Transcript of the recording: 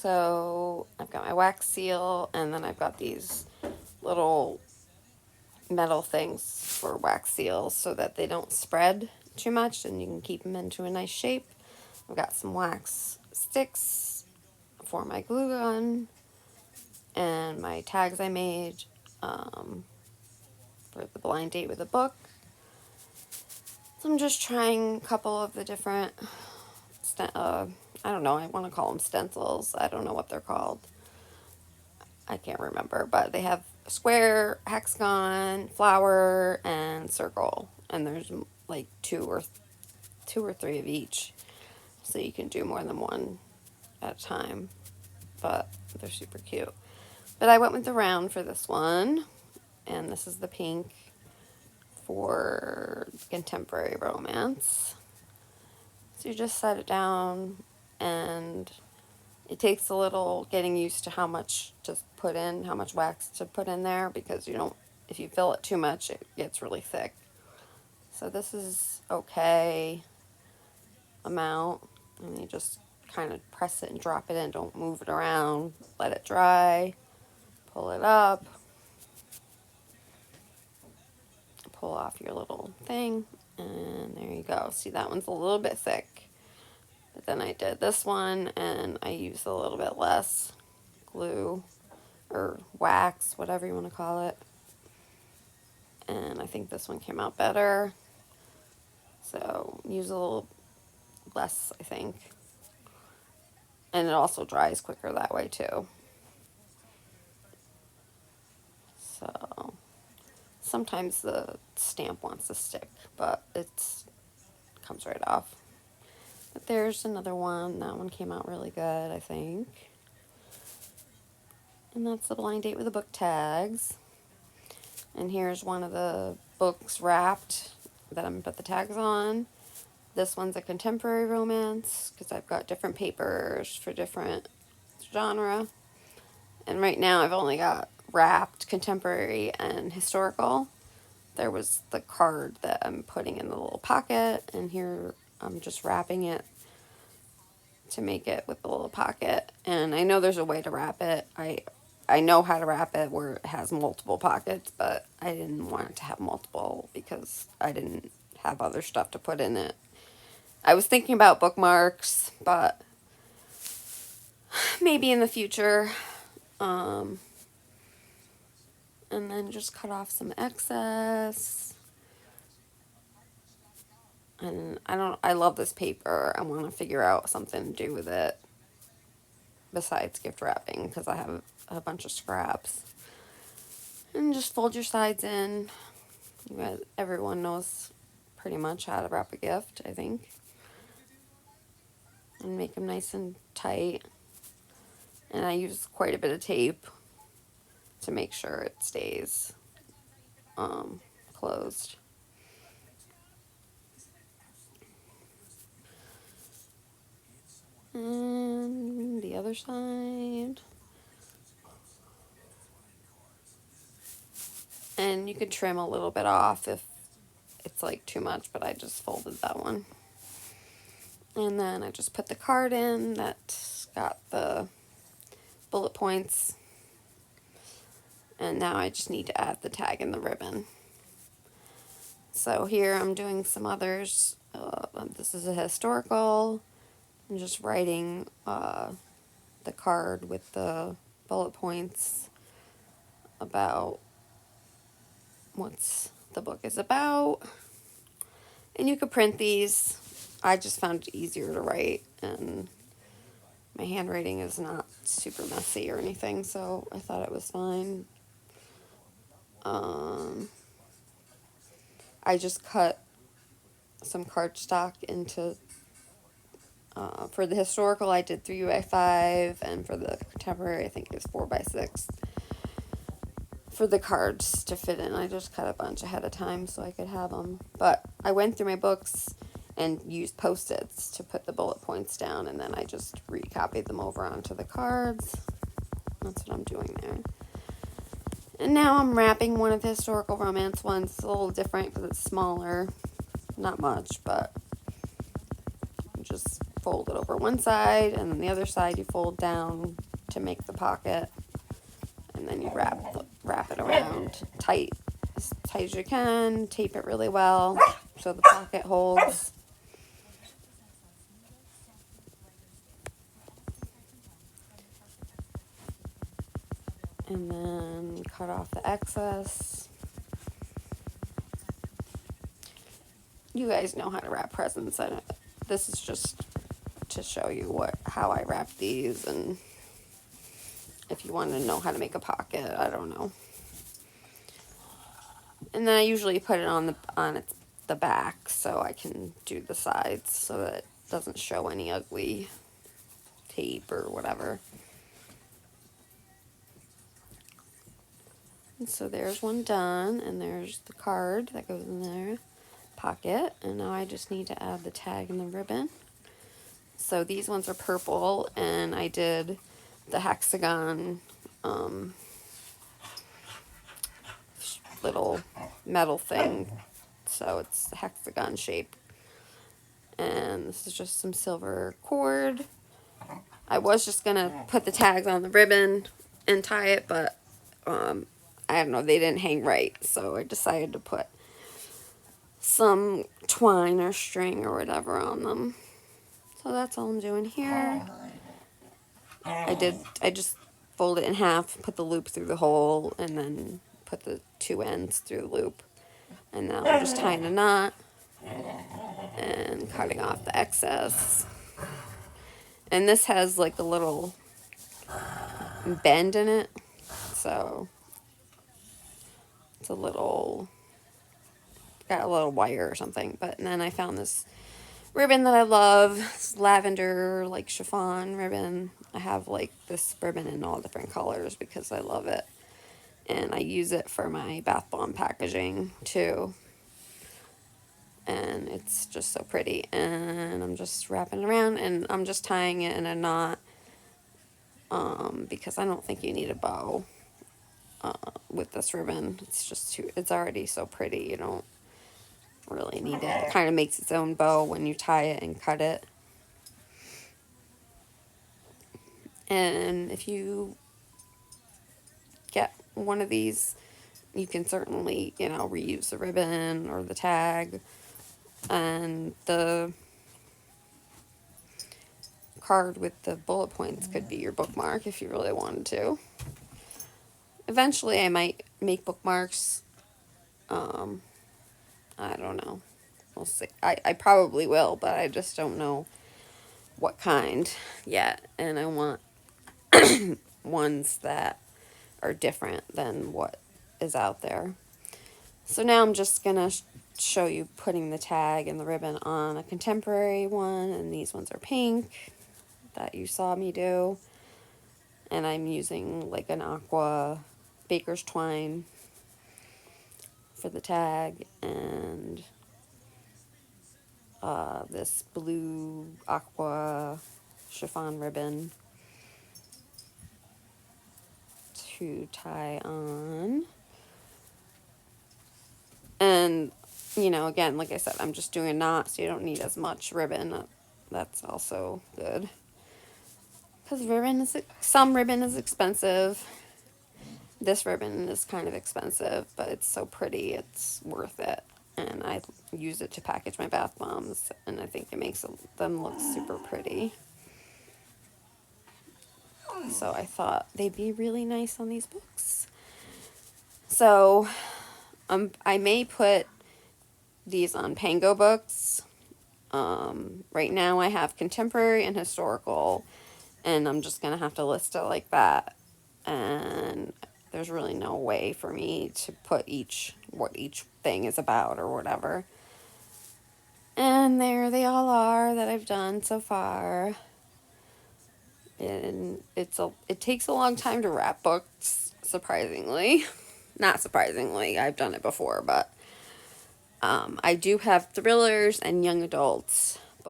So I've got my wax seal, and then I've got these little metal things for wax seals so that they don't spread too much and you can keep them into a nice shape. I've got some wax sticks for my glue gun and my tags I made for the blind date with a book. So I'm just trying a couple of the different, I don't know, I want to call them stencils. I don't know what they're called. I can't remember, but they have square, hexagon, flower, and circle. And there's like two or three of each. So you can do more than one at a time. But they're super cute. But I went with the round for this one. And this is the pink for contemporary romance. So you just set it down, and it takes a little getting used to how much to put in, how much wax to put in there, because if you fill it too much, it gets really thick. So this is okay amount, and you just kind of press it and drop it in. Don't move it around. Let it dry. Pull it up. Pull off your little thing, and there you go. See, that one's a little bit thick. But then I did this one, and I used a little bit less glue or wax, whatever you want to call it. And I think this one came out better. So use a little less, I think. And it also dries quicker that way too. So sometimes the stamp wants to stick, but it comes right off. But there's another one. That one came out really good, I think. And that's the blind date with the book tags. And here's one of the books wrapped that I'm going to put the tags on. This one's a contemporary romance because I've got different papers for different genre. And right now I've only got wrapped, contemporary, and historical. There was the card that I'm putting in the little pocket, and here I'm just wrapping it to make it with the little pocket. And I know there's a way to wrap it. I know how to wrap it where it has multiple pockets, but I didn't want it to have multiple because I didn't have other stuff to put in it. I was thinking about bookmarks, but maybe in the future. And then just cut off some excess. And I love this paper. I want to figure out something to do with it besides gift wrapping because I have a bunch of scraps. And just fold your sides in. Everyone knows pretty much how to wrap a gift, I think. And make them nice and tight. And I use quite a bit of tape to make sure it stays closed. And the other side. And you could trim a little bit off if it's like too much, but I just folded that one. And then I just put the card in that's got the bullet points. And now I just need to add the tag and the ribbon. So here I'm doing some others. This is a historical. I'm just writing the card with the bullet points about what the book is about. And you could print these. I just found it easier to write, and my handwriting is not super messy or anything, so I thought it was fine. I just cut some cardstock into, for the historical I did 3x5, and for the contemporary I think it was 4x6. For the cards to fit in, I just cut a bunch ahead of time so I could have them. But I went through my books and used Post-its to put the bullet points down, and then I just recopied them over onto the cards. That's what I'm doing there. And now I'm wrapping one of the historical romance ones. It's a little different because it's smaller. Not much, but I'm just fold it over one side, and then the other side you fold down to make the pocket, and then you wrap it around tight, as tight as you can. Tape it really well so the pocket holds. And then cut off the excess. You guys know how to wrap presents. This is just to show you how I wrap these, and if you want to know how to make a pocket, I don't know. And then I usually put it on the back so I can do the sides so that it doesn't show any ugly tape or whatever. And so there's one done, and there's the card that goes in there. Pocket, and now I just need to add the tag and the ribbon. So these ones are purple, and I did the hexagon little metal thing, so it's hexagon shape. And this is just some silver cord. I was just gonna put the tags on the ribbon and tie it, but I don't know, they didn't hang right, so I decided to put some twine or string or whatever on them. So that's all I'm doing here. I just fold it in half, put the loop through the hole, and then put the two ends through the loop. And now I'm just tying a knot and cutting off the excess. And this has like a little bend in it, so it's got a little wire or something. But then I found this ribbon that I love. It's lavender, like chiffon ribbon. I have like this ribbon in all different colors because I love it. And I use it for my bath bomb packaging too. And it's just so pretty. And I'm just wrapping it around, and I'm just tying it in a knot because I don't think you need a bow with this ribbon. It's already so pretty. You don't really need it. It kind of makes its own bow when you tie it and cut it. And if you get one of these, you can certainly, reuse the ribbon or the tag. And the card with the bullet points could be your bookmark if you really wanted to. Eventually I might make bookmarks. I don't know. We'll see. I probably will, but I just don't know what kind yet. And I want ones that are different than what is out there. So now I'm just going to show you putting the tag and the ribbon on a contemporary one. And these ones are pink that you saw me do. And I'm using like an aqua baker's twine for the tag, and this blue aqua chiffon ribbon to tie on. And, again, like I said, I'm just doing a knot, so you don't need as much ribbon. That's also good. Because some ribbon is expensive. This ribbon is kind of expensive, but it's so pretty, it's worth it. And I use it to package my bath bombs, and I think it makes them look super pretty. So I thought they'd be really nice on these books. So I may put these on Pango Books. Right now I have contemporary and historical, and I'm just going to have to list it like that. And there's really no way for me to put what each thing is about or whatever. And there they all are that I've done so far. And it takes a long time to wrap books, surprisingly. Not surprisingly, I've done it before, but I do have thrillers and young adults